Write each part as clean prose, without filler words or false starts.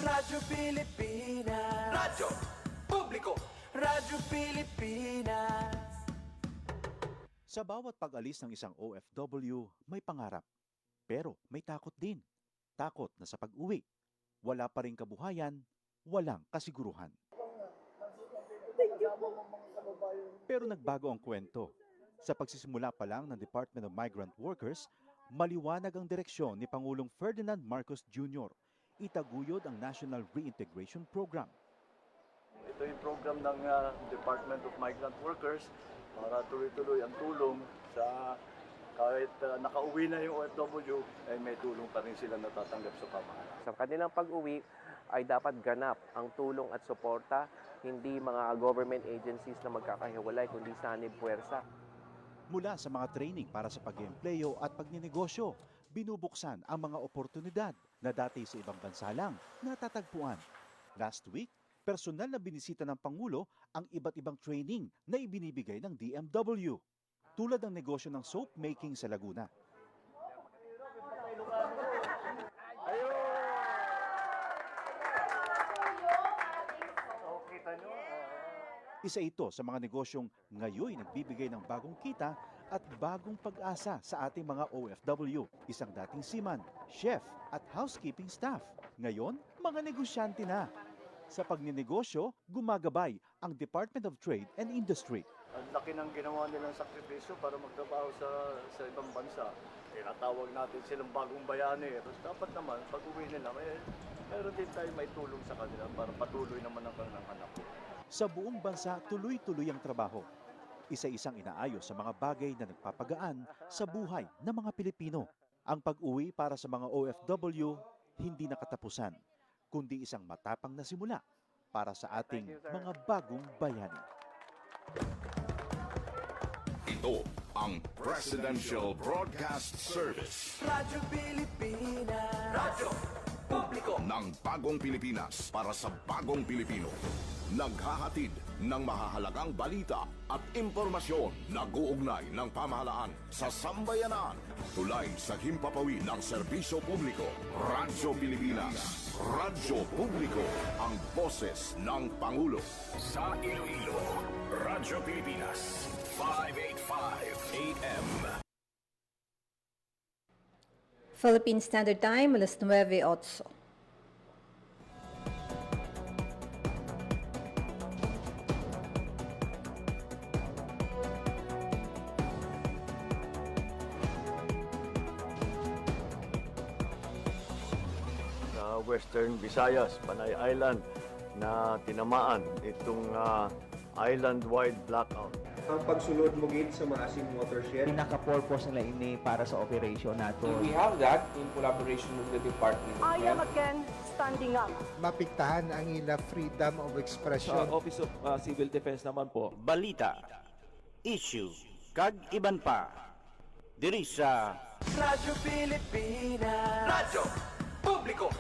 Radyo Pilipinas. Radyo Publiko. Radyo Pilipinas. Sa bawat pag-alis ng isang OFW, may pangarap. Pero may takot din. Takot na sa pag-uwi, wala pa ring kabuhayan, walang kasiguruhan. Pero nagbago ang kwento. Sa pagsisimula pa lang ng Department of Migrant Workers, maliwanag ang direksyon ni Pangulong Ferdinand Marcos Jr. Itaguyod ang National Reintegration Program. Ito yung program ng Department of Migrant Workers para tuloy-tuloy ang tulong sa kahit nakauwi na yung OFW, ay may tulong pa rin sila natatanggap sa pamahalaan. Sa kanilang pag-uwi ay dapat ganap ang tulong at suporta, hindi mga government agencies na magkakahiwalay, kundi sanib puwersa. Mula sa mga training para sa pag-eempleyo at pagninegosyo, binubuksan ang mga oportunidad na dati sa ibang bansa lang natatagpuan. Last week, personal na binisita ng Pangulo ang iba't ibang training na ibinibigay ng DMW. Tulad ng negosyo ng soap making sa Laguna. Isa ito sa mga negosyong ngayon nagbibigay ng bagong kita at bagong pag-asa sa ating mga OFW. Isang dating seaman, chef at housekeeping staff. Ngayon, mga negosyante na. Sa pagninegosyo, gumagabay ang Department of Trade and Industry. Ang laki ng ginawa nilang sakripisyo para magtrabaho sa ibang bansa. Tinatawag natin silang bagong bayani. Tapos dapat naman, pag uwi nila, meron din tayo may tulong sa kanila para patuloy naman ang kanilang anak. Sa buong bansa, tuloy-tuloy ang trabaho. Isa-isang inaayos sa mga bagay na nagpapagaan sa buhay ng mga Pilipino. Ang pag-uwi para sa mga OFW, hindi nakatapusan, kundi isang matapang na simula para sa ating mga bagong bayani. Ito ang Presidential Broadcast Service. Radyo Pilipinas. Radyo Publiko. Ng bagong Pilipinas para sa bagong Pilipino. Naghahatid ng mahahalagang balita at impormasyon na guugnay ng pamahalaan sa sambayanan. Tulay sa himpapawid ng serbisyo publiko. Radyo Pilipinas. Radyo Publiko. Ang boses ng Pangulo. Sa Iloilo, Radyo Pilipinas. 585 AM. Philippine Standard Time, alas 9:08. Sa Western Visayas, Panay Island, na tinamaan itong island-wide blackout. Ang pagsulod mo gid sa Maasim Watershed. Pinaka-purpose nila ini para sa operation nato. We have that in collaboration with the department. I am again standing up. Mapiktahan ang ila freedom of expression. Sa Office of Civil Defense naman po. Balita, issue, kag iban pa. Diri sa Radyo Pilipinas. Radyo Publiko.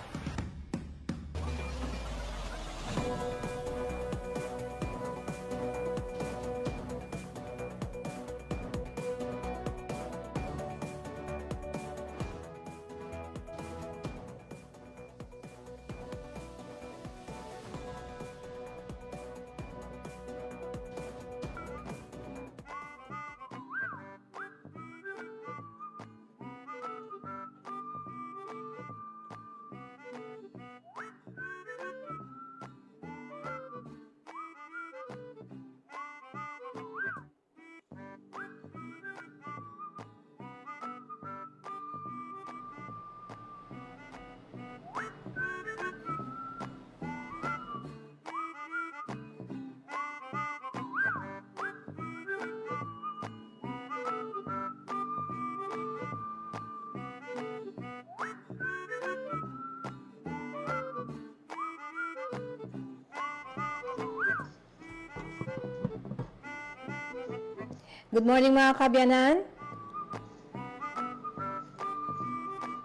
Good morning mga kabyanan.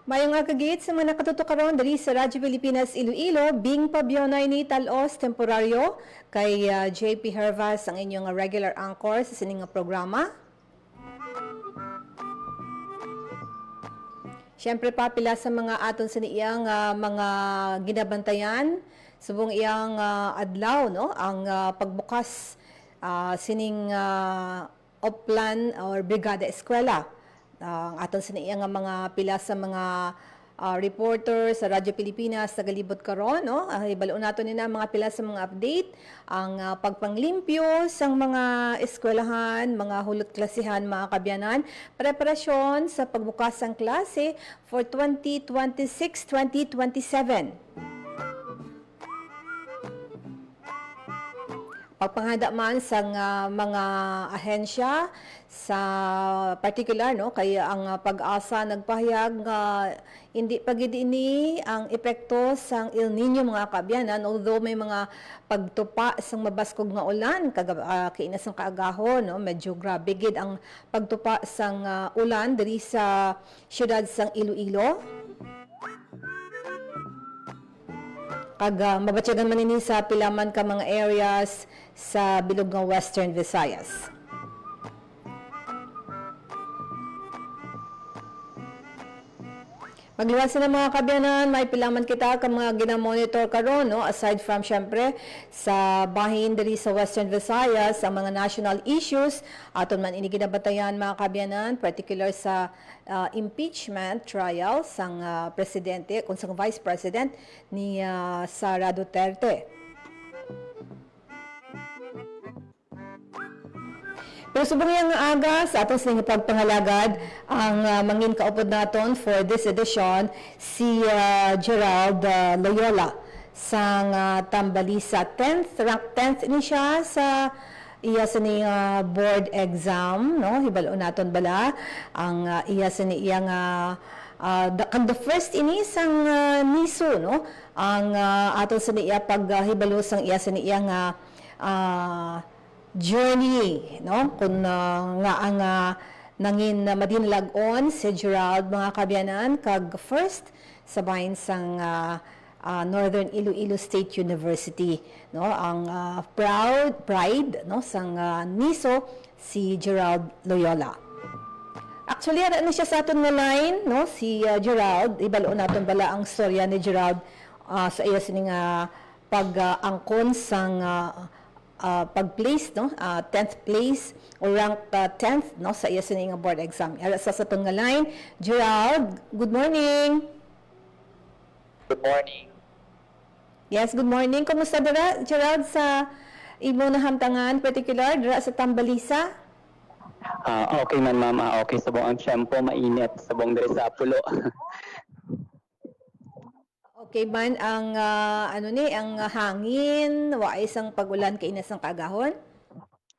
Mayong agagit sa mga nakatutukaron dali sa Radyo Pilipinas Iloilo, Bing Pabionay ni Talos Temporaryo, kay JP Hervas ang inyong regular anchor sa sining programa. Siyempre pa pila sa mga aton sa iyang mga ginabantayan subong iyang adlaw no ang pagbukas sining Oplan or Brigada Eskwela. Ang aton sa iyang mga pila sa mga reporter sa Radyo Pilipinas sa galibot karon no ibalo nato nina mga pila sa mga update ang pagpanglimpyo sang mga eskwelahan, mga hulot klasihan, mga kabyanan, preparasyon sa pagbukas ng klase for 2026-2027. Pagpanghanda man sa mga ahensya sa particular no kay ang pag-asa nagpahayag nga hindi pagidini ang epekto sang El Nino mga kabyanan although may mga pagtupa sang mabaskog nga ulan kainas ng kaagahon no medyo grabe gid ang pagtupa sang ulan diri sa siyudad sang Iloilo. Pag mabatyagan man ini sa pilaman ka mga areas sa bilog ng Western Visayas. Magliwas na mga kabyanan, may pilaman kita ka mga ginamonitor karon no aside from syempre sa bahin diri sa Western Visayas ang mga national issues aton man ini ginabatayan mga kabyanan particular sa impeachment trial sang presidente kung sang vice president ni Sara Duterte. Pero subong yung aga sa atong sining pagpangalagad ang mangin kaupod naton for this edition si Gerald Loyola sang Tambalisa 10th rank 10th ni siya sa iya sa ni board exam no hibalo naton bala ang iya sa ni iyang the first ini sang NISO no ang aton sa ni iya paghibalo sang iya sa ni iyang journey no kun nga ang nangin madinlag-on si Gerald mga kabyanan kag first sa bahin sang Northern Iloilo State University no ang pride no sang NISO si Gerald Loyola. Actually ara na siya sa aton nga line no si Gerald ibalo naton bala ang storya ni Gerald sa iya sining pag-angkon sang pag-place no 10th place or rank 10th no sa iya sining board exam. Ara sa aton nga line Gerald, good morning. Good morning. Yes, good morning. Kumusta dira Gerald sa imo na hamtangan particular dira sa Tambalisa? Okay man ma'am, okay sa buong tiyempo, mainit sa buong diri sa Pulo. Okay man ang ang hangin, wa isang pagulan kay inasang kagahon?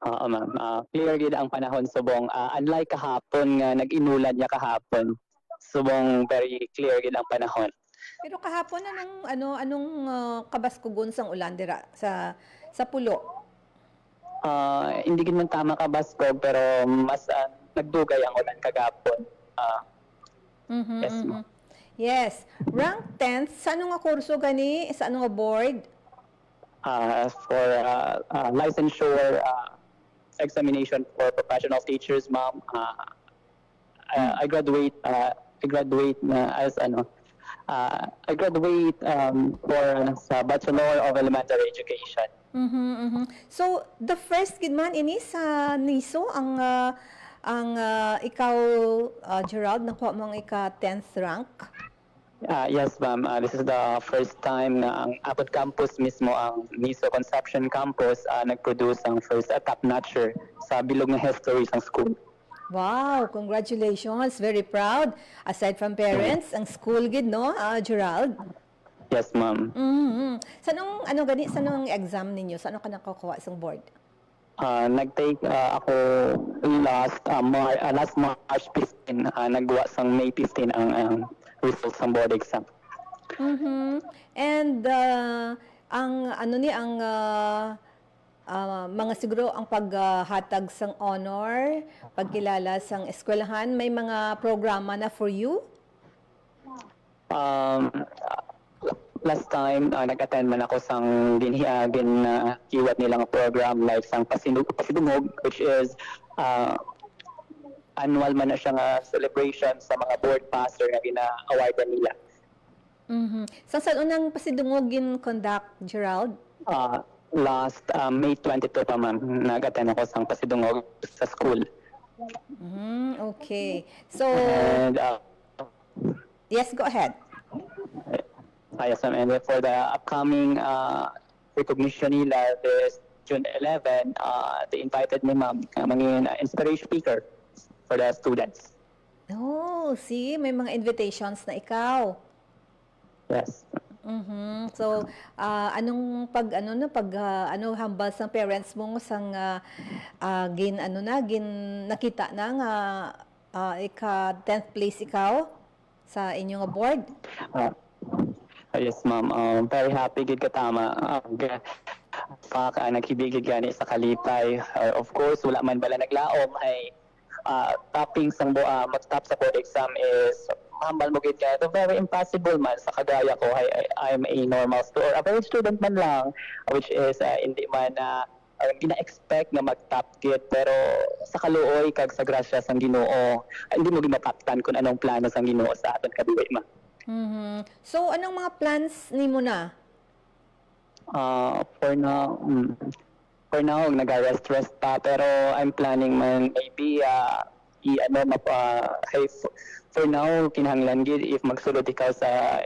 Oo ma'am, clear gid ang panahon subong unlike kahapon nga nag-inulan niya kahapon. Subong very clear gid ang panahon. Pero kahapon anong kabaskugon sang ulan dira sa Pulo? Hindi gid man tama ka Basko pero mas nagdugay ang ulan kagapon. Yes ma'am. Yes. Rank 10th, sa anong nga kurso gani? Sa anong nga board? For licensure examination for professional teachers, ma'am. I graduate as I graduate for sa Bachelor of Elementary Education. So, the first gid man ini sa NISO ang ikaw Gerald nakuha mo ang ika 10th rank? Yes ma'am, this is the first time na ang Apod Campus mismo ang NISO Conception Campus nag-produce ang first top-notcher sa bilog na history ng school. Wow, congratulations, very proud. Aside from parents, ang school gid no, Gerald? Yes ma'am. Sa anong exam ninyo? Sa ano ka nakukuha sa board? Nag-take ako last March 15, nagwa sang May 15 ang results ng board exam. And ang mga siguro ang paghatag sang honor, pagkilala sang eskwelahan, may mga programa na for you? Last time, nag-attend man ako sang kiwat nilang program like sang Pasidungog, which is annual man na siya nga celebration sa mga board passer nga gina-awardan nila. Saan unang pasidungog conduct, Gerald? Last May 22 pa ma'am, nag-attend ako sa pasidungog sa school. Okay. So, And yes, go ahead. yes, ma'am. And for the upcoming recognition nila this June 11, they invited me ma'am maging inspiration speaker for the students. Oh, see, may mga invitations na ikaw. Yes. So, anong hambal sang parents mo sang nakita na nga ika 10th place ikaw sa inyong board? Yes, ma'am. Very happy gid katama. Naghibigid gani sa Kalipay. Of course, wala man bala naglaom ay topping sang mag-top sa board exam is hambal mo gid kaya. Very impossible man sa kagaya ko. I'm a normal student, a very student man lang, which is hindi man gina-expect nga mag-top gid, pero sa kaluoy kag sa grasya sang Ginoo hindi mo ginapaktan kung anong plano sang Ginoo sa aton kabuhi ma. So anong mga plans nimo na? For now nag-rest pa, pero I'm planning man maybe for now kinahanglan gid if magsulod ikaw sa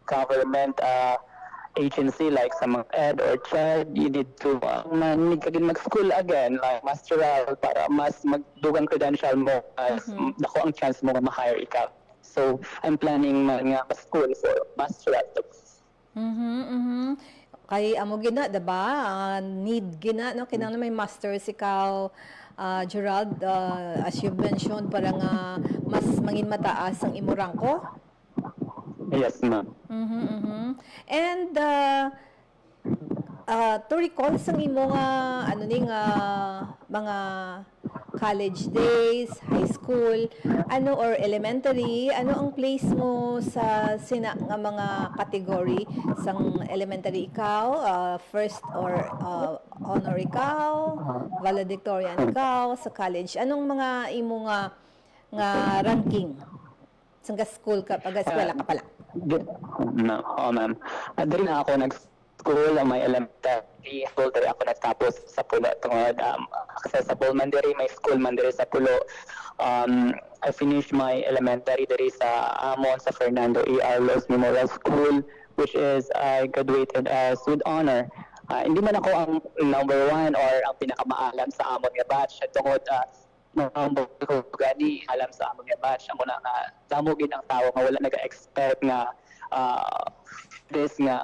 government agency like sa mga ed or CHED, you need to mag-school again like masteral para mas magdugang credential mo as dako ang chance mo nga ma-hire ikaw. So I'm planning nga school for masteral. Kay amo gina, diba? Need gina, no? Kinahanglan may masters ikaw, Gerald, as you mentioned, para nga mas mangin mataas ang imurang ko. Yes, ma'am. And to recall sang imo nga mga college days, high school, or elementary, ang place mo sa nga mga category sang elementary ikaw, first or honor ikaw, valedictorian ikaw, sa college, anong mga imo nga ranking? Sang school ka, eskwela ka pala? Ma'am. Diri na ako nag-school, may elementary school, diri ako nagtapos sa Pulo. Tungod accessible man diri, may school man diri sa Pulo. I finished my elementary diri sa Amon, sa Fernando E. Arlos Memorial School, which is I graduated with honor. Hindi man ako ang number 1 or ang pinakamaalam sa Amon nga batch. Tungod ko gani alam sa among batch amo na nga damogin ang tawo nga wala naga-expect nga this nga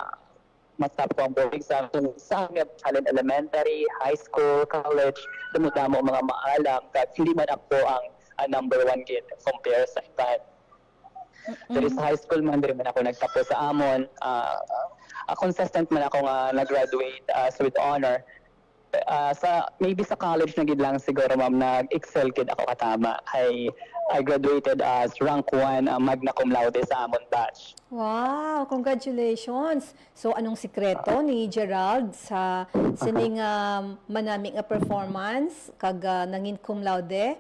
matap ko ang board exam sa among challenge elementary, high school, college, damo mga maalam kag hindi man ako ang number 1 gid compare sa iban. Diri sa high school man diri man ako nagtapos sa Amon, consistent man ako nga nag-graduate with honor. Maybe sa college na gid lang siguro ma'am nag-excel gid ako katama. I graduated as rank 1 magna cum laude sa Amon batch. Wow, congratulations. So anong sikreto ni Gerald sa sining manaming performance kag nangin cum laude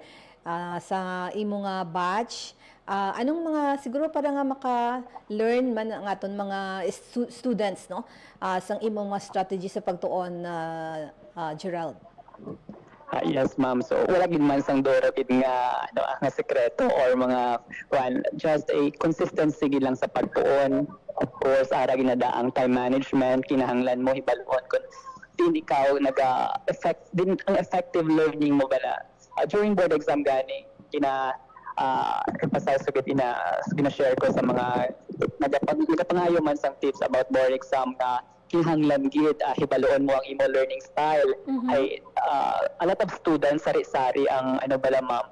sa imo nga batch? Anong mga siguro para nga maka-learn man ang aton mga students no sang imong mga strategy sa pagtuon Gerald? Yes ma'am, so wala gid man sang doro gid nga nga sekreto or mga just a consistency gid lang sa pagtuon. Of course ara ginadaang time management, kinahanglan mo hibalon kun din ikaw naga-effect din ang effective learning mo bala during board exam gani pasasugit gina-share ko sa mga nagapangayo man sang tips about board exam na kinahanglan gid hibaloon mo ang imo learning style. Ay a lot of students sari-sari ang ma'am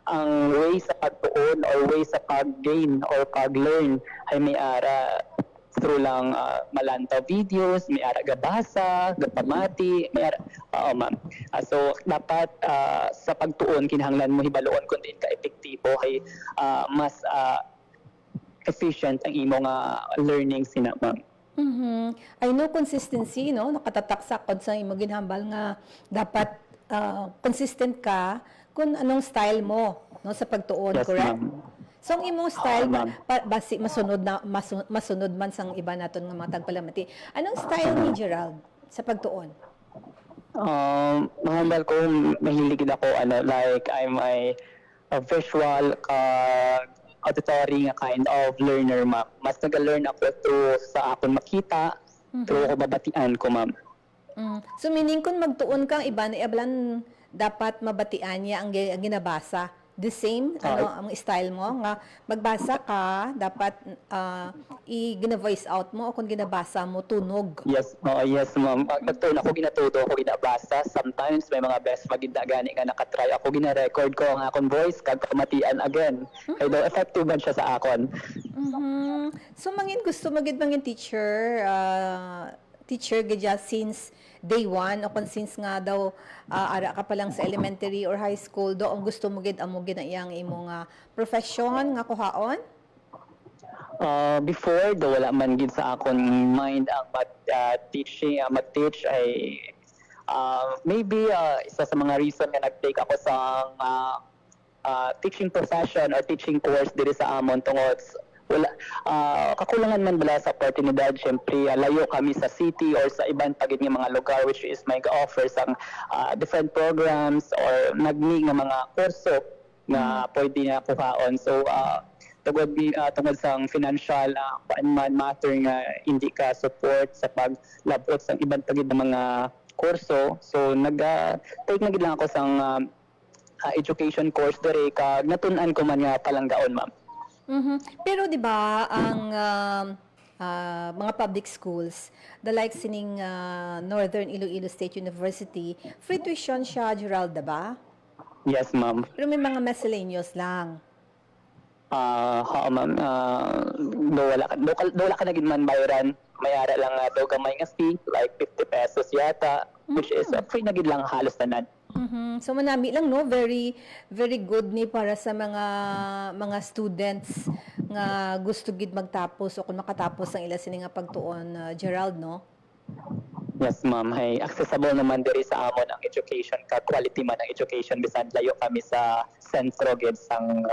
ang way sa pagtuon or way sa pag-gain or pag-learn ay may ara through lang malantaw videos, may ara gabasa, gapamati, may ara ma'am. So dapat sa pagtuon kinahanglan mo hibaloon kun din ka epektibo ay mas efficient ang imo nga learning sina ma'am. I know consistency no nakatatak sa kod sa imo ginhambal nga dapat consistent ka kung anong style mo no sa pagtuon, Yes, correct? ma'am. So ang imong style ma'am. basi masunod man sang iba naton nga mga tagpalamati. Anong style ni Gerald sa pagtuon? Mahambal ko, mahilig ako, like, I'm a visual, auditory nga kind of learner, ma'am. Mas nag-learn ako through sa akong makita, through ko babatian ko, ma'am. So meaning kung magtuon kang iba na ablan dapat mabatian niya ang ginabasa. The same ang style mo nga magbasa ka dapat i-voice out mo o kung ginabasa mo tunog. Yes, yes, ma'am. Nagtuon ako, ginatuto ako, ginabasa. Sometimes may mga best maganda gani nga nakatry ako, gina-record ko ang akong voice kag pamatian again. Kaya daw effective man siya sa akon. So mangin gusto magid mangin teacher gadya since day one o kung since nga daw ara ka pa lang sa elementary or high school do ang gusto mo gid amo ginayang imong profession nga kuhaon? Before, do wala man gid sa akon mind ang mag-teaching, mag-teach ay maybe isa sa mga reason nga nag-take ako sa teaching profession or teaching course diri sa amon tungod wala kakulangan man bala sa oportunidad. Syempre layo kami sa city or sa ibang pagid nga mga lugar which is may offer sang different programs or nagni nga mga kurso nga pwede na kuhaon. So tungod sang financial matter nga hindi ka support sa paglabot sa ibang pagid nga mga kurso. So take na gid lang ako sang education course diri kag natun-an ko man nga palanggaon, ma'am. Pero 'di ba ang mga public schools, the like sining Northern Iloilo State University, free tuition siya, Gerald, diba? Yes, ma'am. Pero may mga miscellaneous lang. Ma'am. Wala ka na gid man bayaran. Mayara lang daw gamay nga fee, like 50 pesos yata, which is free na gid lang halos tanan. So manami lang no, very very good ni para sa mga students nga gusto gid magtapos o kung makatapos ang ila sini nga pagtuon, Gerald, no? Yes, ma'am. Hey, accessible naman diri sa amon ang education, ka quality man ang education bisan layo kami sa sentro gid sang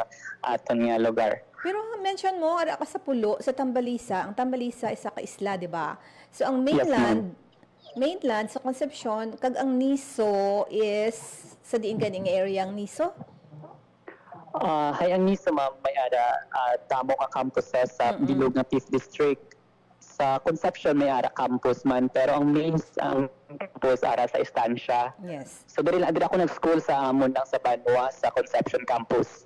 aton nga lugar. Pero mention mo ara ka sa Pulo, sa Tambalisa. Ang Tambalisa isa ka isla, di ba? So ang mainland sa Concepcion, kag ang Niso is sa diin ganing area ang Niso? Ang Niso, ma'am, may damo nga campuses sa bilog nga 5th District. Sa Concepcion may campus man, pero ang main ang campus ara sa Estancia. Yes. So diri ako nag-school sa amon lang sa Banwa sa Concepcion campus.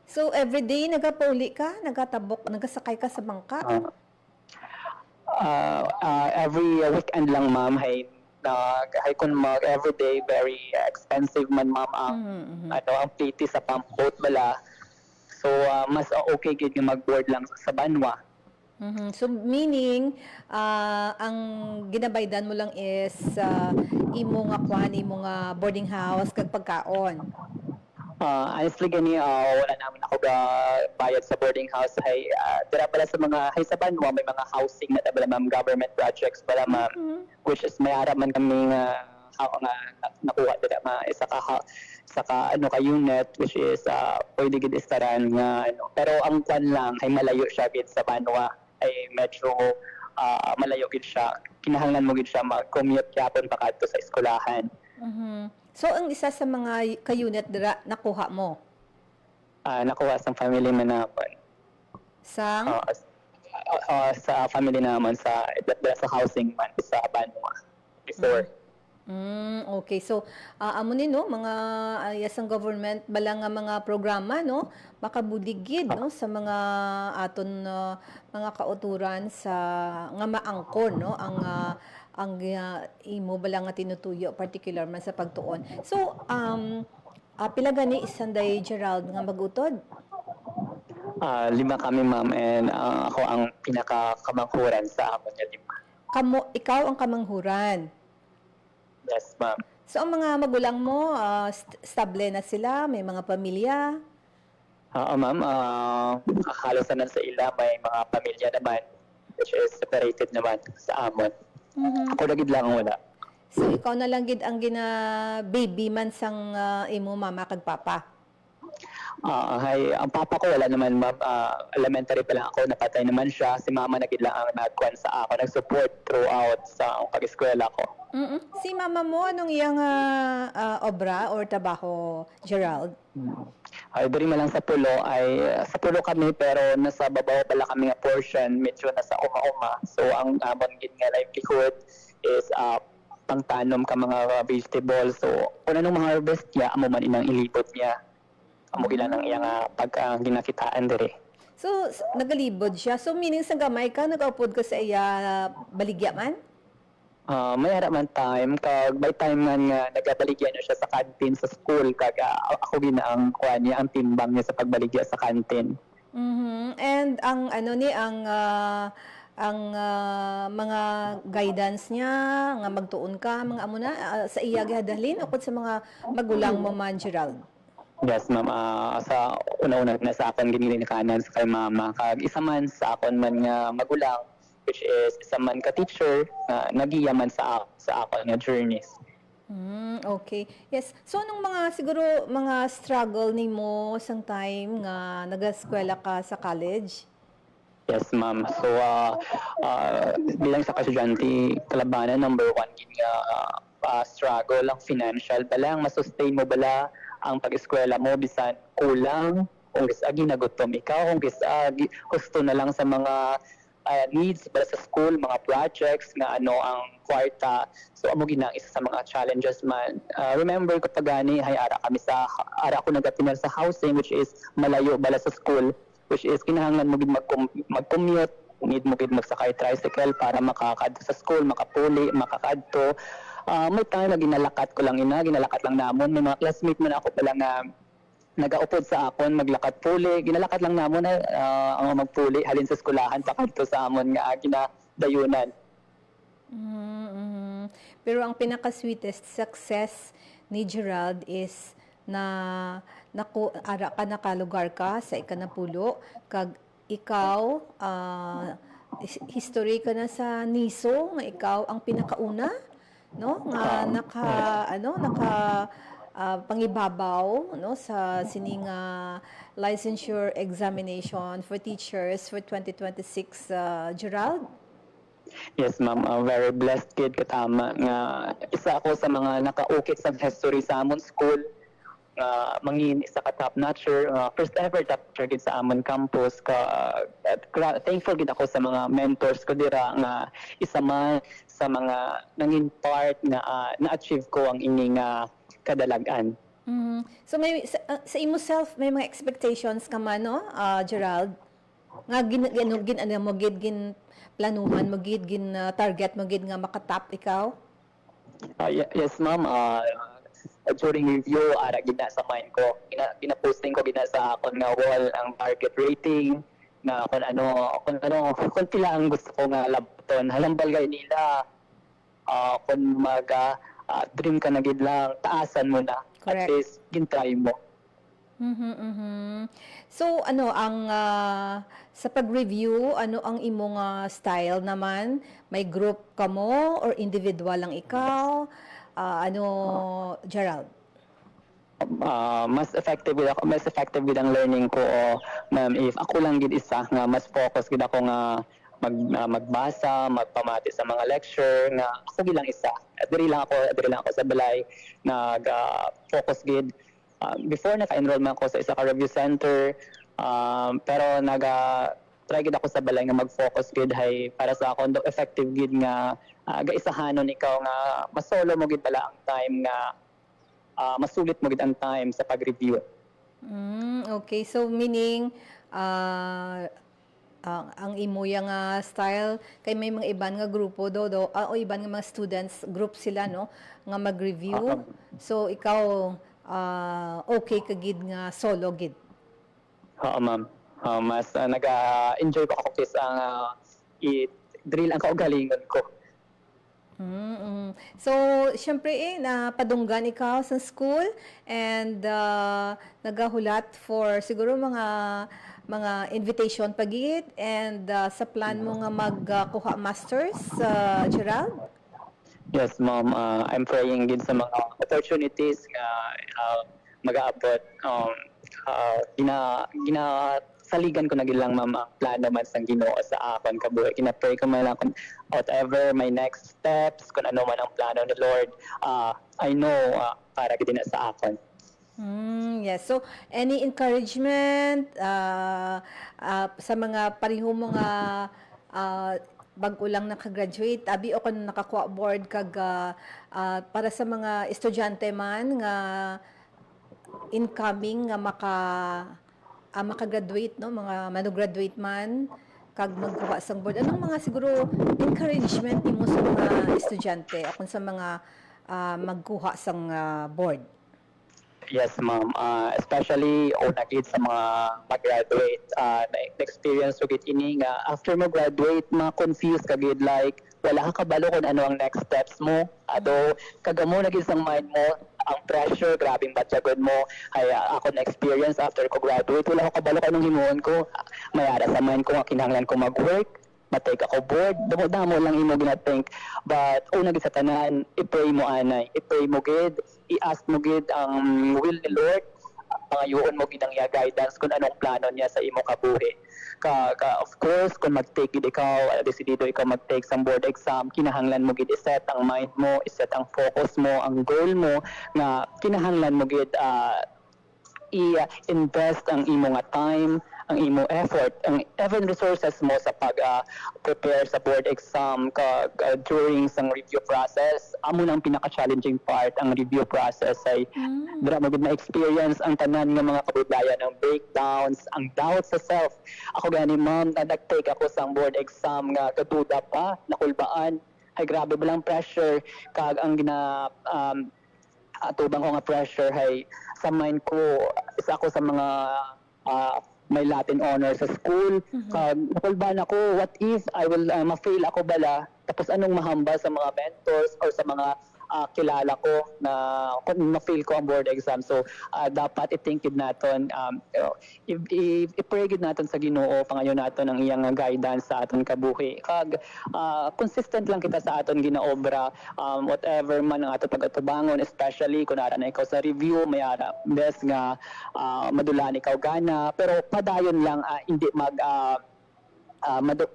So everyday nagapauli ka, nagatabok, nagasakay ka sa bangka? Every weekend lang, ma'am. Hay kun mag everyday very expensive man, ma'am, ang plate sa pump boat bala. So mas okay gid nga mag-board lang sa Banwa. So meaning ang ginabaydan mo lang is imo nga kuan, imo nga boarding house kag pagkaon. Honestly gani wala naman ako bayad sa boarding house. Hay dira pala sa mga sa Banwa may mga housing na tabala, ma'am, government projects pala, ma'am, which is may ara man kami nga nakuha dira isa ka unit which is pwede gid istaran nga pero ang kwan lang ay malayo siya gid sa Banwa, ay medyo malayo gid siya, kinahanglan mo gid siya mag-commute yapon pa kadto sa eskwelahan. So ang isa sa mga ka-unit dira nakuha mo? Nakuha sa family man naman. Sang? Sa family naman sa housing man sa Banwa before. Okay. So amo ni no mga yasang government bala nga mga programa no makabuligid no sa mga aton mga kauturan sa nga maangkon no ang imo bala nga tinutuyo particular man sa pagtuon. So pila gani isanday, Gerald, nga magutod? 5 kami, ma'am, and ako ang pinaka-kamanghuran sa amon nga 5. Ikaw ang kamanghuran? Yes, ma'am. So ang mga magulang mo stable na sila, may mga pamilya? Ma'am, halos na sa ila may mga pamilya naman which is separated naman sa amon. Ako lagid lang wala. So ikaw na lang gid ang gina baby man sang imo mama kag papa. Ang papa ko wala naman, ma'am. Elementary pa lang ako, napatay naman siya. Si mama na gid lang ang nagkuhan sa ako, nag-support throughout sa pag-eskwela ko. Si mama mo anong iyang obra or trabaho, Gerald? Ay, diri man lang sa pulo ay sa pulo kami pero nasa babaw pala kami nga portion, medyo nasa uma-uma. So ang amon gid nga livelihood is pangtanom ka mga vegetables. So kung anong mga harvest niya, amo man inang ilibot niya. Amo gila nang iyang pagka ginakitaan diri. So nagalibod siya. So meaning sa gamay ka nagaupod ka sa iya baligya man? May hara man time kag by time man nga nagabaligyan na siya sa canteen sa school kag ako gina ang kuan niya ang timbang niya sa pagbaligya sa canteen. And ang ano ni ang mga guidance niya nga magtuon ka mga amo na sa iya gihadalin ukod sa mga magulang mo man, Gerald. Yes, ma'am. Sa una-una na sa akon ginikanan sa kay mama kag isa man sa akon man nga magulang, which is isa man ka teacher na nagiyaman sa akon nga journeys. Okay. Yes. So nung mga siguro mga struggle nimo sang time nga nag-eskwela ka sa college? Yes, ma'am. So bilang sa estudyante, kalabanan number 1 gid nga struggle ang financial balang masustain mo bala ang pag-eskwela mo bisan kulang kung gisa ginagutom ikaw kung gisa gusto na lang sa mga needs para sa school, mga projects nga ano ang kwarta. So amo ginang isa sa mga challenges man. Remember ko pagani ara ako nagapinal sa housing which is malayo bala sa school, which is kinahanglan mo gid mag-commute, need mo gid magsakay tricycle para makakadto sa school, makapuli, makakadto. May time na ginalakat ko lang ginalakat lang namon. May mga classmate man ako pala nga nagaupod sa akon, maglakat puli. Ginalakat lang namon ang magpuli halin sa eskwelahan pakadto sa amon nga ginadayunan. Pero ang pinaka-sweetest success ni Gerald is na ara ka nakalugar ka sa ikanapulo kag ikaw history ka na sa NISO nga ikaw ang pinakauna no nga naka pangibabaw no sa sining licensure examination for teachers for 2026, Gerald. Yes, ma'am. Very blessed kid katama nga isa ako sa mga nakaukit sa history sa amon school. Mangin isa ka top notcher, first ever top notcher gid sa amon campus thankful gid ako sa mga mentors ko dira nga isa man sa mga nangin part nga na-achieve ko ang ining kadalagan. So may sa imo self may mga expectations ka man no, Gerald? Nga gin mo gin planuhan mo gin target mo gid nga makatap ikaw? Yes, ma'am. During review, ara gid na sa mind ko. Gina-posting ko gid sa akon nga wall ang target rating na kung pila ang gusto ko nga labaton. Halambal gay nila. Kung dream ka na gid lang, taasan mo na. Correct. At least, gintry mo. So ano ang sa pag-review, ano ang imong style naman? May group ka mo or individual lang ikaw? Gerald? Mas effective gid ang learning ko ma'am if ako lang gid isa nga mas focus gid ako nga magbasa, magpamati sa mga lecture nga ako gid lang isa. Diri lang ako sa balay focus gid. Before naka-enroll man ako sa isa ka review center, pero try gid ako sa balay nga mag-focus gid hay para sa akon effective gid nga gaisahanon ikaw nga masolo mo gid bala ang time nga masulit mo gid ang time sa pag-review. Okay, so meaning ang imo nga style kay may mga iban nga grupo o iban nga mga students group sila no nga mag-review. So ikaw okay ka gid nga solo gid? Oo, ma'am. Mas nag-enjoy ko ako kaysa i-drill ang kaugalingon ko. So, syempre napadunggan ikaw sa school and nagahulat for siguro mga invitation pagit and sa plan mo nga magkuha masters, Gerald? Yes, ma'am. I'm praying din sa mga opportunities nga mag-aabot. Saligan ko na gid lang, ma'am, ang plano man sang Ginoo sa akon kabuhi. Kina-pray ko man lang kung whatever my next steps, kung ano man ang plano ni Lord. I know para gid na sa akon. Yes. So, any encouragement sa mga pareho mga bago lang nakagraduate, abi o kung nakakuha board kag para sa mga estudyante man nga incoming nga makagraduate, no, mga mano-graduate man kag magkuha sang board, anong mga siguro encouragement nimo sa mga estudyante o kung sa mga magkuha sang board? Yes, ma'am. Especially una gid sa mga mag-graduate, na-experience ko gid ini nga after mo graduate, ma-confuse ka gid like wala ka kabalo kung ano ang next steps mo. Ato kagamo na gid sang mind mo, ang pressure, grabing batyagod mo. Ay ako na experience after ko graduate, wala ko kabalo kung anong himuon ko. Mayara sa mind ko nga kinahanglan ko mag-work, matake ako board, damo-damo lang imo gina-think. But una gid sa tanan, i-pray mo anay, i-pray mo gid, i-ask mo gid ang will ni Lord, pangayoon mo gid ang iya guidance kung anong plano niya sa imo kabuhi. Of course, kung mag-take gid ikaw, desidido ikaw mag-take sa board exam, kinahanglan mo gid i-set ang mind mo, i-set ang focus mo, ang goal mo, nga kinahanglan mo gid i-invest ang imo nga time, ang imo effort, ang even resources mo sa pag-prepare sa board exam during sang review process. Amo nang pinaka-challenging part ang review process ay dira mo gid na-experience ang tanan nga mga kabudayan ng breakdowns, ang doubt sa self. Ako gani, ma'am, nag-take ako sang board exam nga katuda pa, nakulbaan. Ay grabe balang pressure kag ang atubang ko nga pressure hay sa mind ko, isa ako sa mga may Latin honor sa school. Nakulban ako, what if I will ma-fail ako bala? Tapos anong mahamba sa mga mentors or sa mga kilala ko na kung ma-fail ko ang board exam. So, dapat i-think gid naton, i-pray gid naton sa Ginoo, pangayo naton ang iyang guidance sa aton kabuhi. Kag consistent lang kita sa aton ginaobra, whatever man ang ato pag-atubangon, especially kung ara na ikaw sa review, may ara best nga madulaan ikaw gana, pero padayon lang hindi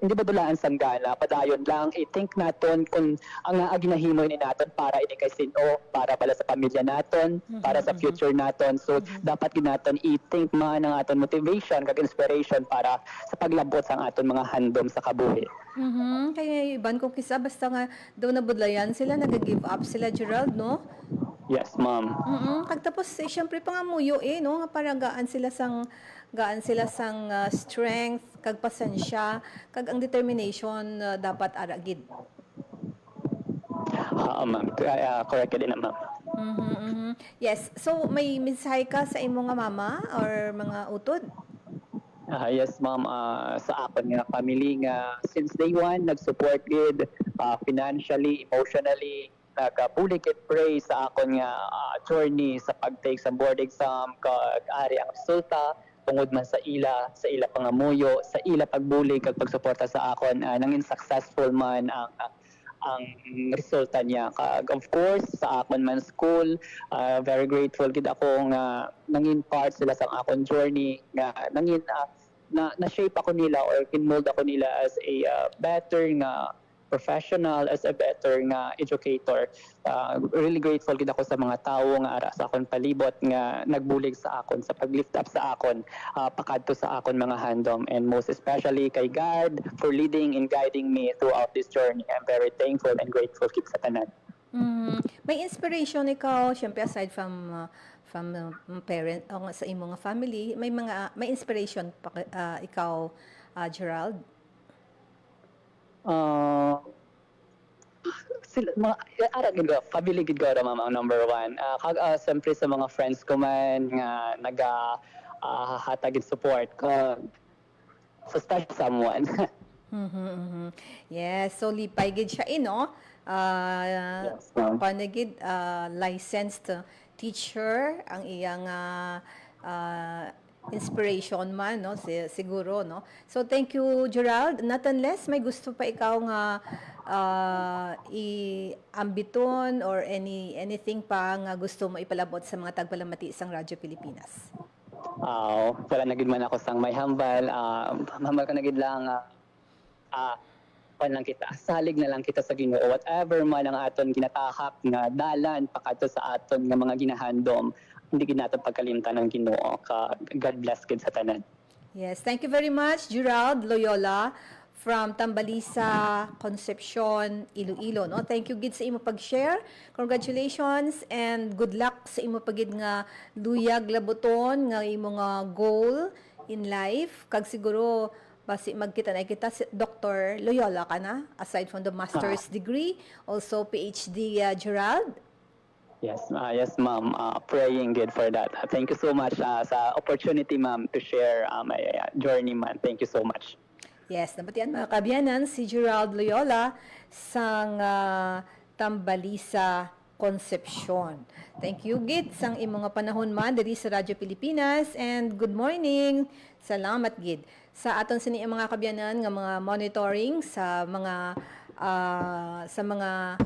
hindi madulaan sang gana, padayon lang i-think naton kung ang ginahimo ni naton para ini kay sino, para pala sa pamilya naton, para sa future naton. So dapat gid naton i-think man ang aton motivation kag inspiration para sa paglabot sang aton mga handom sa kabuhi. Kaya iban kung kisa basta nga daw nabudlayan sila, nag-give up sila, Gerald, no? Yes, ma'am. Kag tapos syempre pa nga muyo no, nga para gaan sila sang strength kag pasensya kag ang determination dapat ara gid. Ma'am, correct ka din na, ma'am. Yes, so may mensahe ka sa imo nga mama or mga utod? Yes, ma'am. Sa akon nga family nga since day one nag-support gid financially, emotionally, nagpuli gid pray sa akon nga journey sa pag-take sa board exam kag ari ang resulta tungod man sa ila pangamuyo, sa ila pagbulig kag pagsuporta sa akon, nangin successful man ang resulta niya. Kag of course sa akon man school, very grateful gid ako nga nangin part sila sa akon journey, nga nangin na-shape ako nila or kinmold ako nila as a better nga professional, as a better nga educator. Really grateful gid ako sa mga tawo nga ara sa akon palibot nga nagbulig sa akon, sa pag-lift up sa akon, pakadto sa akon mga handom, and most especially kay God for leading and guiding me throughout this journey. I'm very thankful and grateful gid sa tanan. May inspiration ikaw, syempre aside from parent o sa imo nga family, may inspiration pa ikaw, Gerald? Sila mga ara gid ko, family gid ko ma'am ang number one. Kag siyempre sa mga friends ko man nga hatag gid support ko sa special someone. Yes, so lipay gid siya no. Yes, ma'am. Licensed teacher ang iyang inspiration man, no? Siguro, no? So, thank you, Gerald. Not unless may gusto pa ikaw nga i-ambiton or anything pa nga gusto mo ipalabot sa mga tagpalamati sang Radyo Pilipinas. Wala na gid man ako sang may hambal. Hambal ka na gid lang lang kita, salig na lang kita sa Ginoo. Whatever man ang aton ginatahak nga dalan pakadto sa aton nga mga ginahandom, hindi gid nato pagkalimtan ng Ginoo. God bless gid sa tanan. Yes, thank you very much, Gerald Loyola from Tambalisa, Concepcion, Iloilo. No? Thank you gid sa imo pag-share. Congratulations and good luck sa imo pagid nga luyag labuton nga imo nga goal in life. Kag siguro basi magkita na kita si Dr. Loyola ka na aside from the master's degree, also PhD Gerald. Yes, yes, ma'am. Praying good for that. Thank you so much sa opportunity, ma'am, to share my journey, ma'am. Thank you so much. Yes, nabatian mga kabyanan, si Gerald Loyola sang Tambalisa, Concepcion. Thank you, Gid, sang imong nga panahon man diri sa Radyo Pilipinas and good morning. Salamat, Gid. Sa aton sini mga kabyanan nga mga monitoring sa mga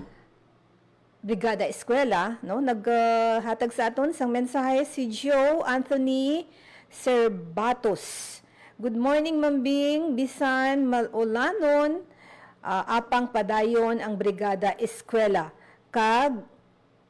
Brigada Eskwela, no? Naghatag sa aton sang mensahe si Joe Anthony Cerbatos. Good morning, Mambing, bisan malulanon, apang padayon ang Brigada Eskwela. Kag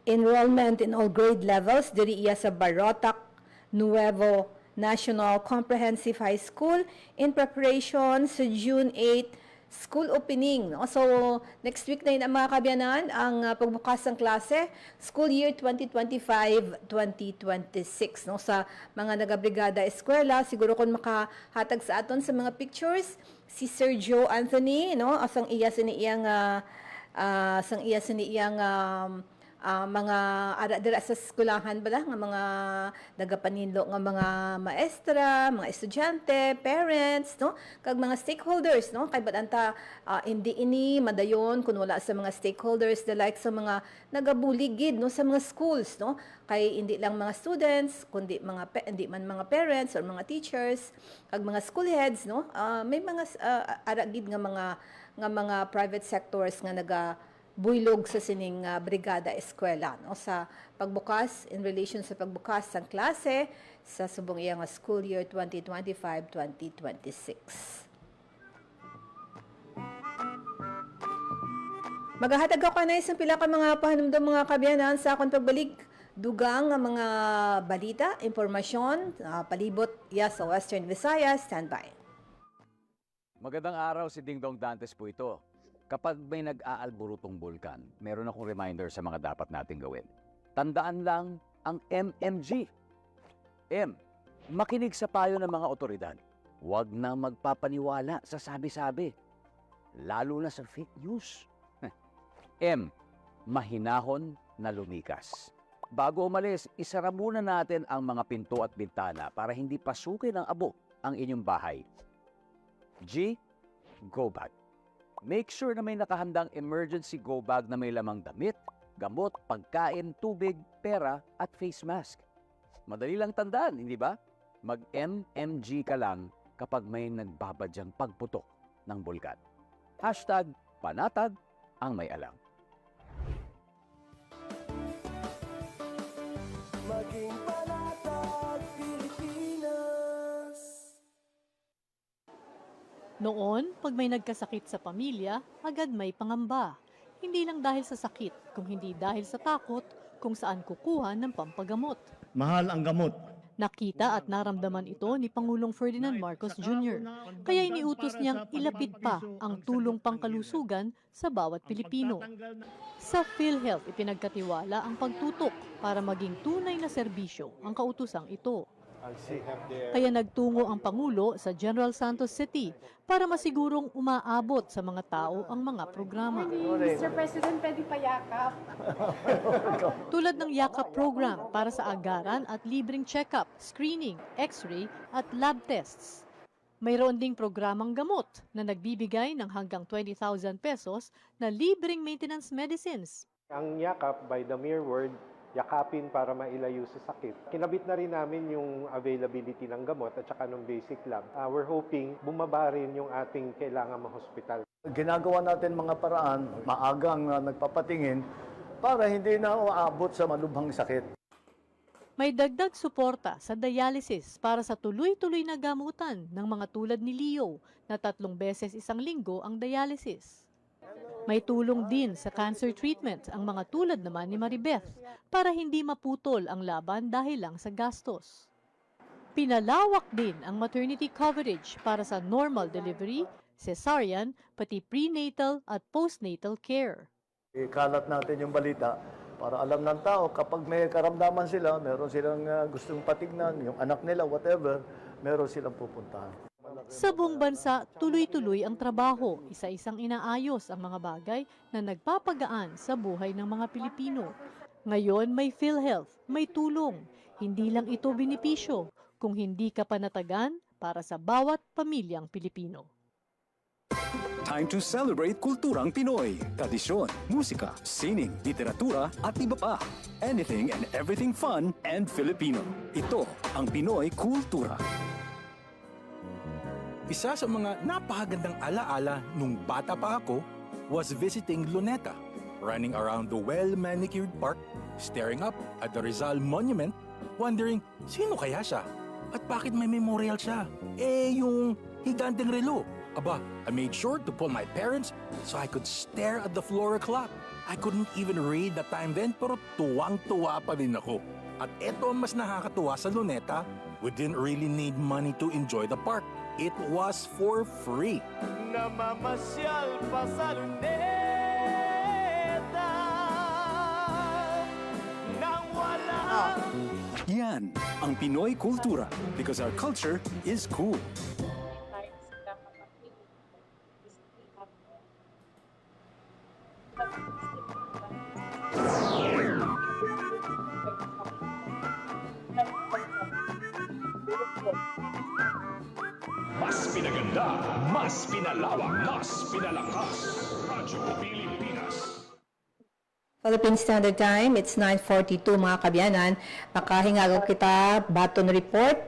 enrollment in all grade levels diri iya sa Barotac Nuevo National Comprehensive High School in preparation sa June 8 school opening. No? So, next week na yun ang mga kabyanan, ang pagbukas ng klase, school year 2025-2026. No? Sa mga nagabrigada eskwela, siguro kung makahatag sa aton sa mga pictures, si Sir Joe Anthony, no? Asang iya siniyang mga dira sa eskulahan bala nga mga nagapanindlo nga mga maestra, mga estudyante, parents, no, kag mga stakeholders, no, kay badanta hindi ini madayon kun wala sa mga stakeholders the like sa mga nagabuligid no sa mga schools, no, kay hindi lang mga students kundi hindi man mga parents or mga teachers kag mga school heads, no, may mga aragid nga mga private sectors nga buylog sa sining brigada eskwela, no, sa pagbukas in relation sa pagbukas ng klase sa subong iyang school year 2025-2026. Magahatag ako na isang pila ka mga pahanumdum mga kabyanan sa akong pagbalik dugang nga mga balita, impormasyon, palibot iya sa Western Visayas. Standby. Magandang araw, si Dingdong Dantes po ito. Kapag may nag-aalburutong bulkan, meron akong reminder sa mga dapat nating gawin. Tandaan lang ang MMG. M. Makinig sa payo ng mga otoridad. Huwag na magpapaniwala sa sabi-sabi. Lalo na sa fake news. M. Mahinahon na lumikas. Bago umalis, isara muna natin ang mga pinto at bintana para hindi pasukin ng abo ang inyong bahay. G. Go bag. Make sure na may nakahandang emergency go bag na may lamang damit, gamot, pagkain, tubig, pera at face mask. Madali lang tandaan, hindi ba? Mag-MMG ka lang kapag may nagbabadyang pagputok ng bulkan. #panatag ang may alam. Maging panatag Pilipinas. Noon, pag may nagkasakit sa pamilya, agad may pangamba. Hindi lang dahil sa sakit, kung hindi dahil sa takot kung saan kukuha ng pampagamot. Mahal ang gamot. Nakita at naramdaman ito ni Pangulong Ferdinand Marcos Jr. Kaya iniutos niyang ilapit pa ang tulong pangkalusugan sa bawat Pilipino. Sa PhilHealth, ipinagkatiwala ang pagtutok para maging tunay na serbisyo ang kautusang ito. Kaya nagtungo ang Pangulo sa General Santos City para masigurong umaabot sa mga tao ang mga programa. Mr. President, pwede pa yakap? Tulad ng yakap program para sa agaran at libreng check-up, screening, x-ray at lab tests. Mayroon ding programang gamot na nagbibigay ng hanggang 20,000 pesos na libreng maintenance medicines. Ang yakap, by the mere word, yakapin para mailayo sa sakit. Kinabit na rin namin yung availability ng gamot at saka ng basic lab. We're hoping bumaba rin yung ating kailangan mahospital. Ginagawa natin mga paraan, maagang nagpapatingin para hindi na uabot sa malubhang sakit. May dagdag suporta sa dialysis para sa tuloy-tuloy na gamutan ng mga tulad ni Leo na 3 beses isang linggo ang dialysis. May tulong din sa cancer treatment ang mga tulad naman ni Maribeth para hindi maputol ang laban dahil lang sa gastos. Pinalawak din ang maternity coverage para sa normal delivery, cesarean, pati prenatal at postnatal care. Ikalat natin yung balita para alam ng tao kapag may karamdaman sila, meron silang gustong patignan, yung anak nila, whatever, meron silang pupuntahan. Sa buong bansa, tuloy-tuloy ang trabaho, isa-isang inaayos ang mga bagay na nagpapagaan sa buhay ng mga Pilipino. Ngayon may PhilHealth, may tulong. Hindi lang ito benepisyo, kung hindi ka panatagan para sa bawat pamilyang Pilipino. Time to celebrate kulturang Pinoy. Tradisyon, musika, sining, literatura at iba pa. Anything and everything fun and Filipino. Ito ang Pinoy Kultura. Isa sa mga napakagandang alaala nung bata pa ako was visiting Luneta, running around the well-manicured park, staring up at the Rizal Monument, wondering sino kaya siya at bakit may memorial siya. Yung higanteng relo. Aba, I made sure to pull my parents so I could stare at the floor clock. I couldn't even read the time then pero tuwang-tuwa pa din ako. At eto ang mas nakakatuwa sa Luneta, we didn't really need money to enjoy the park. It was for free. Namamasyal pa sa Luneta nang wala. Yan ang Pinoy Kultura because our culture is cool. Mas pinaganda, mas pinalawak, mas pinalakas. Radyo Pilipinas. Philippine Standard Time, it's 9:42 mga kabyanan. Makahingagaw kita baton report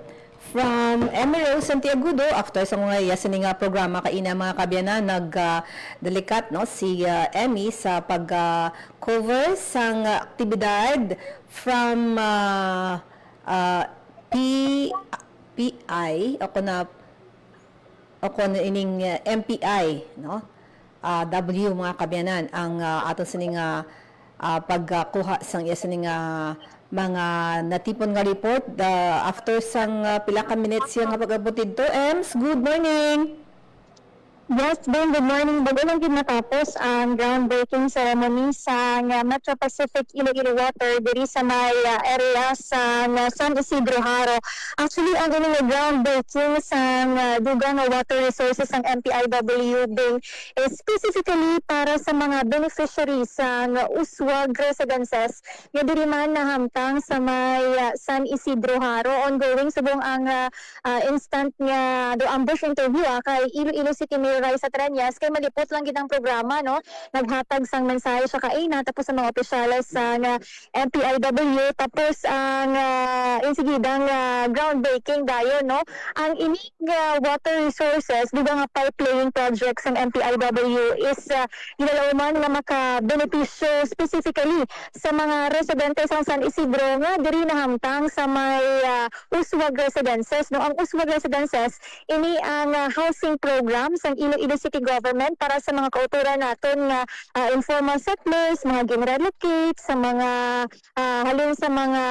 from Emmy Rose Santiagudo after sa mga yasin nga programa kaina mga kabyanan nagdelikat no si Emmy sa pag-cover sang aktibidad from PI ako na ining MPI no W mga kabyanan ang aton sining pagkuha sang iya sining mga natipon nga report after sang pila ka minutes siya nga pag-abotid to. Ems, good morning. Yes, Ben, good morning. Bago lang din natapos ang groundbreaking ceremony sa Metro Pacific Iloilo Water diri sa may area sa San Isidro Haro. Actually, ang inyong groundbreaking sa dugang water resources ng MPIW din is specifically para sa mga beneficiaries sa Uswag residences nga diri man nahamtang sa may San Isidro Haro. Ongoing subong ang instant nga do ambush interview kay Iloilo City Mayor Raisa Trias kay malipot lang gid ang programa no, naghatag sang mensahe sa kaina tapos sa mga opisyales sa MPIW tapos ang insigidang groundbreaking dayon no. Ang ining water resources dugang nga pipelaying projects ng MPIW is ginalawman nga maka-benepisyo specifically sa mga residente sa San Isidro nga diri nahamtang sa may Uswag residences no. Ang Uswag residences ini ang housing program sang Iloilo City Government para sa mga kauturan naton nga informal settlers, mga ginrelocate sa mga halin sa mga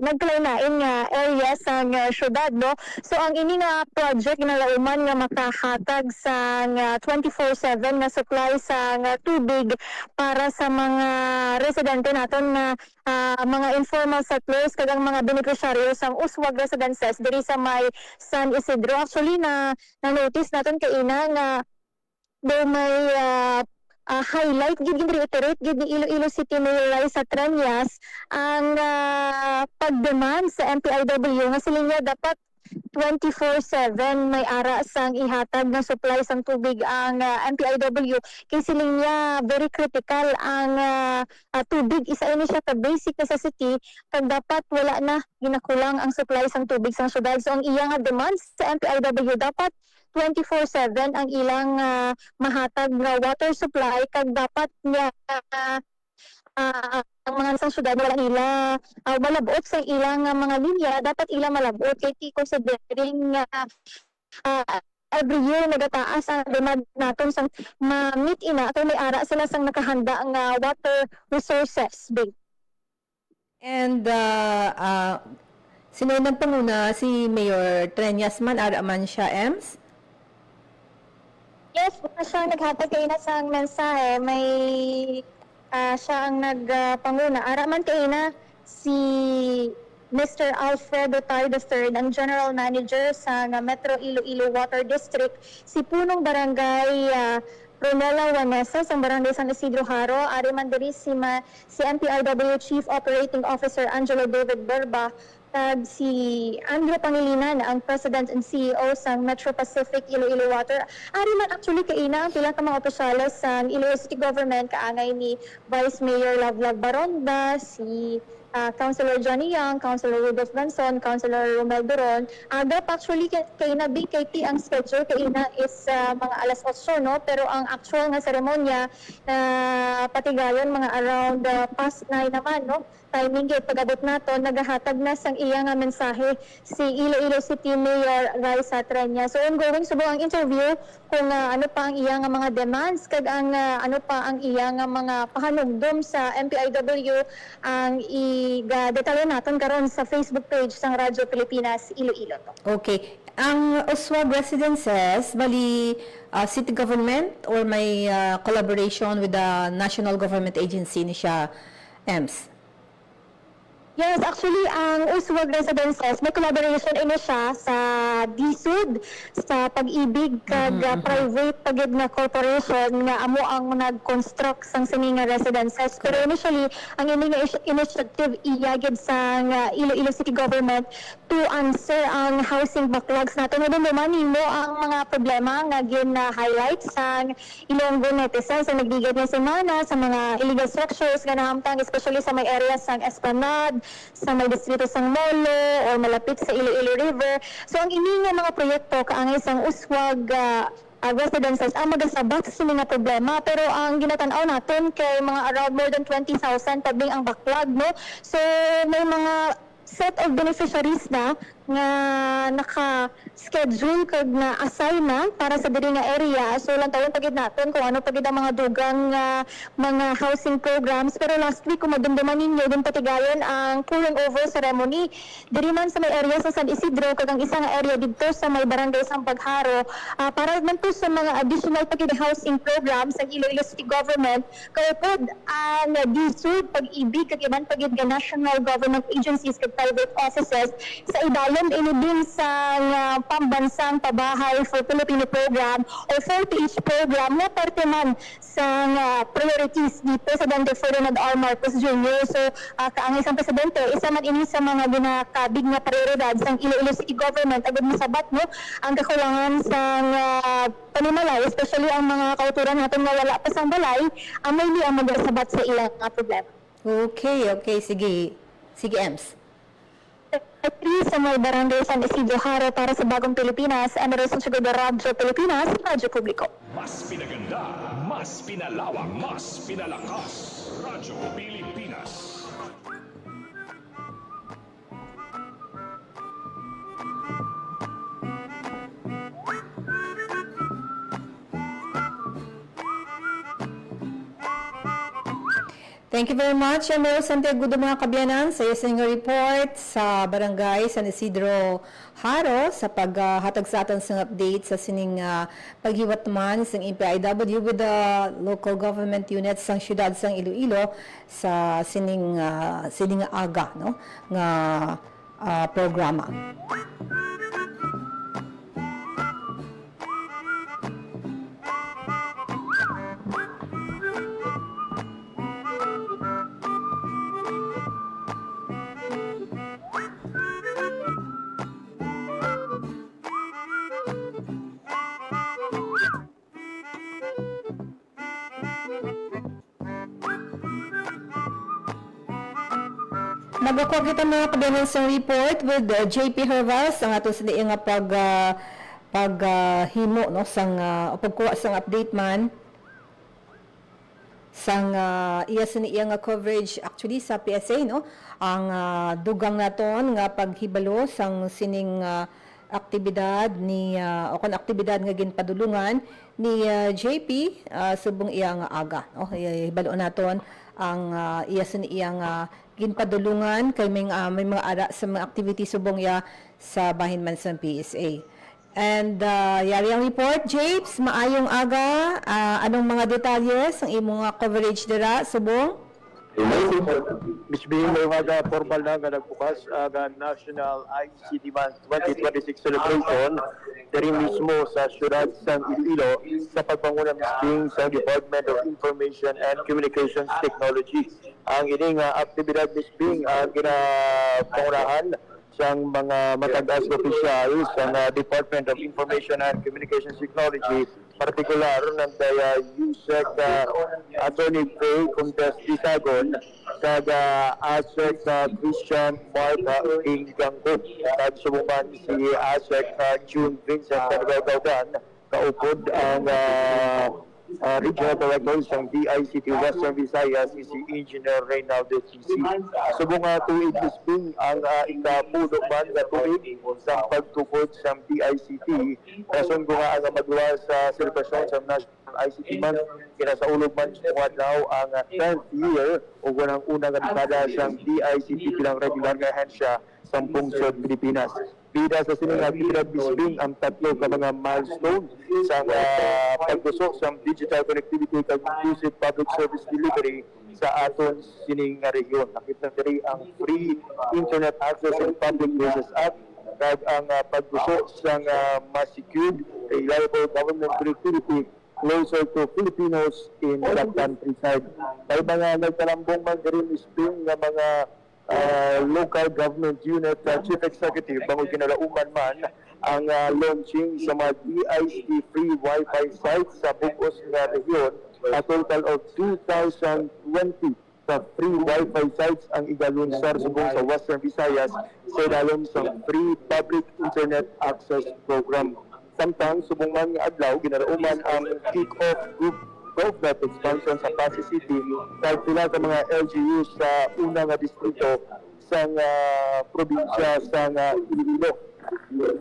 nagkalain nga areas sa syudad no. So ang ini nga project ginalauman nga makahatag sa 24/7 na supply sa tubig para sa mga residente naton nga mga informal settlers kag ang mga beneficiaryo sang Uswag residences diri sa may San Isidro. Actually na-notice naton kaina nga do may highlight gid reiterate gid ni Iloilo City Mayor Raisa Trias ang pagdemand sa MPIW nga sila dapat 24/7 may ara sang ihatag nga supply sang tubig ang MPIW kay siling niya very critical ang tubig. Isa ini siya ka basic necessity kag dapat wala na ginakulang ang supply sang tubig sang syudad. So ang iya nga demands sa MPIW dapat 24/7 ang ilang mahatag nga water supply kag dapat niya ang mga sa syudad wala nila malabot sa ilang mga linya, dapat ilang malabot kay considering every year nagataas ang demand naton sang ma-meet ina kay may ara sila sang nakahanda nga water resources big. And sinunod panguna si Mayor Treñas man, ara man siya, Ems? Yes, siya naghatag kay na sang mensahe, may siya ang nagpanguna. Ara man kay na si Mr. Alfredo Tay III, ang General Manager sa Metro Iloilo Water District, si punong barangay Ronela Wanesa sa barangay San Isidro Haro, ari man diri si MPIW Chief Operating Officer Angelo David Berba, tag si Andrew Pangilinan, ang President and CEO sa Metro Pacific Iloilo Water. Ari man actually kaina ang pila ka mga opisyales sa Iloilo City Government, kaangay ni Vice Mayor Lavlag Baronda, si Councilor Johnny Young, Councilor Rudolph Ganson, Councilor Romel Duron. Agap actually kaina big KT ang schedule kaina is mga alas 8, no? Pero ang actual nga seremonya patigayon mga around past 9 naman, no? Timing gate pag-abot nato nagahatag na sang iya nga mensahe si Iloilo City Mayor Raisa Treñas. So ongoing subo ang interview kung ano pa ang iya nga mga demands kag ang ano pa ang iya nga mga pahanugdom sa MPIW ang i-detalye naton karon sa Facebook page sang Radyo Pilipinas Iloilo. Okay. Ang Uswag Residences, bali city government or may collaboration with the national government agency ni siya, Ems? Yes, actually, ang Uswag Residences, may collaboration ini siya sa DSUD, sa Pag-ibig, kag private pagid na corporation nga amo ang nag-construct sang sini nga residences. Pero initially, ang ini nga initiative iyagid sa Iloilo City Government to answer ang housing backlogs natin. Ano naman mo ang mga problema nga gin-highlight sa Ilonggo netizens sa nagdigad ng semana sa mga illegal structures nga nahamtang, especially sa may areas sang Esplanade, sa may distrito sang Molo o malapit sa Iloilo River. So ang ini nga mga proyekto kaangay sang Uswag residences ang magasabat sa mga problema, pero ang ginatanaw natin kay mga around more than 20,000 tabing ang backlog, no? So may mga set of beneficiaries na nga naka-schedule kag na assign na para sa diri nga area. So lang tawon pagid natin kung ano pagid ang mga dugang mga housing programs. Pero last week kung madumduman ninyo din patigayon ang pouring over ceremony diri man sa may area sa San Isidro kag ang isang area dito sa may barangay sang Pagharo para man to sa mga additional pagid housing programs sa Iloilo City Government kay pod ang DSUD, Pag-ibig kag iban pagid nga national government agencies kag private offices sa idayon ini din sa pambansang pabahay for Filipino program o 4PH program na parte man sa priorities ni Presidente Ferdinand R. Marcos Jr. So kaangay sang presidente isa man ini sa mga ginakabig nga prioridad sang Iloilo City Government agad masabat no ang kakulangan sang panimalay, especially ang mga kauturan natin nga wala pa sang balay amay ni ang magasabat sa ilang problema. Okay, sige Ems. Sa may barangay San Isidro Haro para sa Bagong Pilipinas, Emerson Sugodo, Radyo Pilipinas, Radyo Publiko. Mas pinaganda, mas pinalawak, mas pinalakas. Radyo Pilipinas. Thank you very much, Emil Santiago, mga kabyanan, sa isang report sa Barangay San Isidro Haro sa paghatag sa aton sa update sa sining paghiwat man sa MPIW with the local government units sang syudad sang Iloilo sa sining aga no nga programa. Magakuha kita mga kabiyanan sa report with JP Hervas ang ato sa nga paghimo no sang pagkuha sang update man sang iya sa nga coverage actually sa PSA no ang dugang naton nga paghibalo sang sining aktibidad ni o kon aktibidad nga ginpadulungan ni JP subong iya nga aga no hibalo naton ang iya sa nga ginpadulungan kay may mga ara sa mga activity subong ya sa bahin man sa PSA. And yari ang report, Japes, maayong aga. Anong mga detalles ang imong coverage dira subong? Miss Bing, may mga formal na nga nagbukas ang National ICT Month 2026 celebration dari mismo sa syudad San Iloilo sa pagpanguna Miss Bing sa Department of Information and Communications Technology. Ang ining aktibidad Miss Bing ginapangunahan sang mga matag-as official sa Department of Information and Communications Technology, partikular ng daya USEC Attorney Faye Contest Isagon kag ASEC Christian Marta Ingangkot kag sumuman si ASEC June Vincent Nagagawdan kaupod ang Regional Director ng DICT Western Visayas si Engineer Reynaldo C.C. Subong tuig Bisping ang ikapulo man nga tuig sa pagtukod sa DICT. Rason ko nga ang magawa sa celebration sa National ICT Month kinasaulog man sa daw ang 10th year o unang dekada sa DICT bilang regular nga ahensya sa pungsod Pilipinas. Bida sa sining aktibidad Bisping ang tatlo ka mga milestone sa pagtusok sa digital connectivity kag inclusive public service delivery sa aton sining rehiyon. Nakita diri ang Free Internet Access and Public Places Act kag ang pagtusok sa mas secured, reliable government connectivity closer to Filipinos in the countryside. Kay mga nagtalambong man diri Bisping nga mga local government unit chief executive bangod kinalauman man ang launching sa mga DICT free Wi-Fi sites sa bugos nga rehiyon. A total of 2,020 sa free Wi-Fi sites ang igalunsar subong sa Western Visayas sa dalom sa Free Public Internet Access Program. Samtang subong man nga adlaw ginalauman ang kick-off group GovNet expansion sa Pasig City kag pila ka mga LGUs sa una nga distrito sa probinsya sa Iloilo.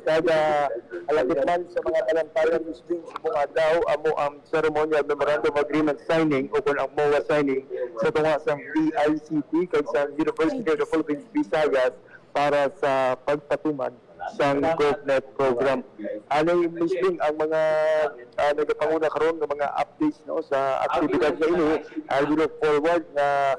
Kaya alapit man sa mga talantayan Muslim subong adlaw amo ang ceremonial memorandum agreement signing o kung ang MOA signing sa tunga sa DICT kag sa University of the Philippines Visayas para sa pagpatuman sa GovNet program. Anong Muslim ang mga nagapanguna karon ng mga updates no sa aktibidad na ini. I will look forward na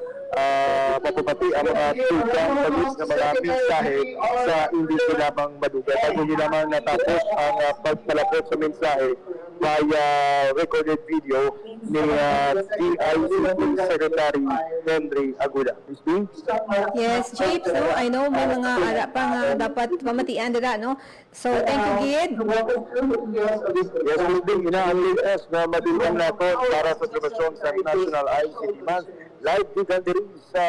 mapapati ang mga tugang pagis na mga mensahe sa hindi lamang madugat. At hindi lamang natapos ang pagpalapot sa mensahe via recorded video ni DICT Secretary Henry Aguda. Yes, Japes, no? I know may mga ara pa nga dapat pamatian dira, no? So, thank you, Gid. Yes, Muslim, ina-update us na mabiling natin para sa celebration sa National ICT Month. Live digan diri sa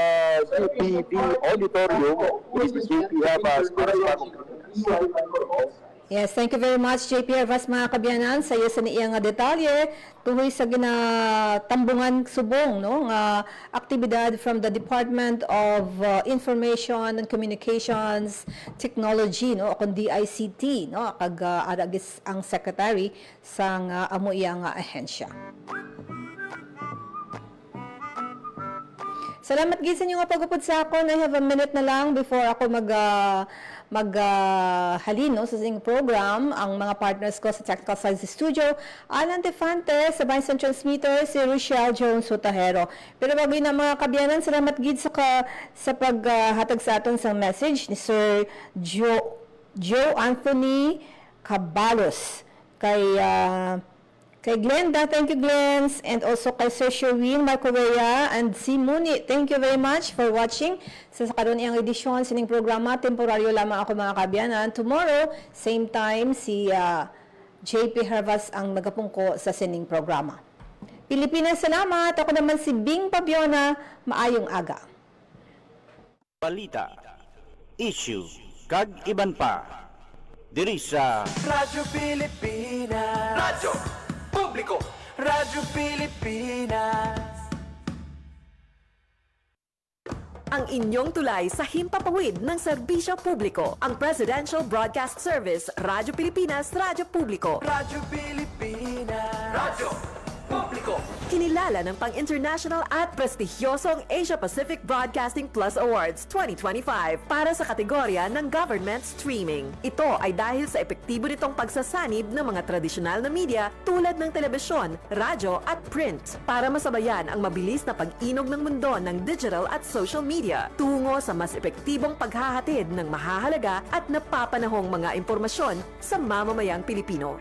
GPB Auditorium, which is GP Habas para sa bagong Pilipinas. Yes, thank you very much, JP Hervas, mga kabiyanan, sa iyo sa niyang detalye tuhoy sa ginatambungan subong no nga aktibidad from the Department of Information and Communications Technology no kon DICT no kag aragis ang secretary sa amo iyang ahensya. Salamat gid sa inyo nga pagupod sa akon. I have a minute na lang before ako halin no, sa inyong program. Ang mga partners ko sa Technical Science Studio, Alan Defante, sa Vice Transmitter, si Rochelle Jones Sotahero. Pero bago na mga kabiyanan, salamat gid sa paghatag sa aton sa message ni Sir Joe Anthony Cabalos. Kay Glenda, thank you Glenn, and also kay Sir Sherwin Marcorea and si Muni, thank you very much for watching sa karon iyang edisyon sining programa. Temporaryo lamang ako mga kabiyanan. Tomorrow, same time, si JP Hervas ang magapungko sa sining programa. Pilipinas, salamat. Ako naman si Bing Pabiona. Maayong aga. balita, issue, kag iban pa. Diri sa Radyo Pilipinas. Radyo Publiko. Radyo Pilipinas. Ang inyong tulay sa himpapawid ng serbisyo publiko. Ang Presidential Broadcast Service, Radyo Pilipinas, Radyo Publiko. Radyo Pilipinas. Radyo Publiko. Kinilala ng pang-international at prestigyosong Asia Pacific Broadcasting Plus Awards 2025 para sa kategorya ng Government Streaming. Ito ay dahil sa epektibo nitong pagsasanib ng mga tradisyonal na media tulad ng telebisyon, radyo at print para masabayan ang mabilis na pag-inog ng mundo ng digital at social media tungo sa mas epektibong paghahatid ng mahahalaga at napapanahong mga impormasyon sa mamamayang Pilipino.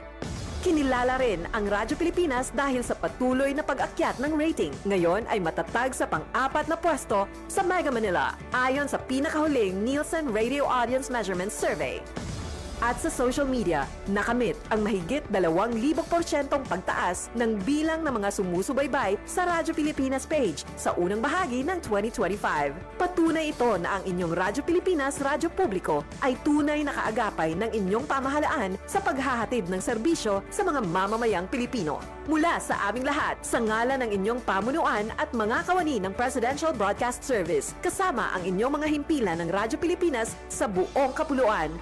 Kinilala rin ang Radyo Pilipinas dahil sa patuloy na pag-akyat ng rating. Ngayon ay matatag sa pang-4 na pwesto sa Mega Manila ayon sa pinakahuling Nielsen Radio Audience Measurement Survey. At sa social media, nakamit ang mahigit 2,000% pagtaas ng bilang ng mga sumusubaybay sa Radyo Pilipinas page sa unang bahagi ng 2025. Patunay ito na ang inyong Radyo Pilipinas Radyo Publiko ay tunay na kaagapay ng inyong pamahalaan sa paghahatid ng serbisyo sa mga mamamayang Pilipino. Mula sa aming lahat, sa ngalan ng inyong pamunuan at mga kawani ng Presidential Broadcast Service, kasama ang inyong mga himpilan ng Radyo Pilipinas sa buong kapuluan,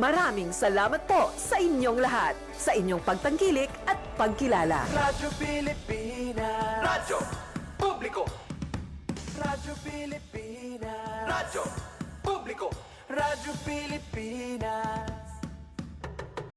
Maraming salamat po sa inyong lahat, sa inyong pagtangkilik at pagkilala. Radyo Pilipinas. Radyo Publiko. Radyo Pilipinas. Radyo Publiko. Radyo Pilipinas.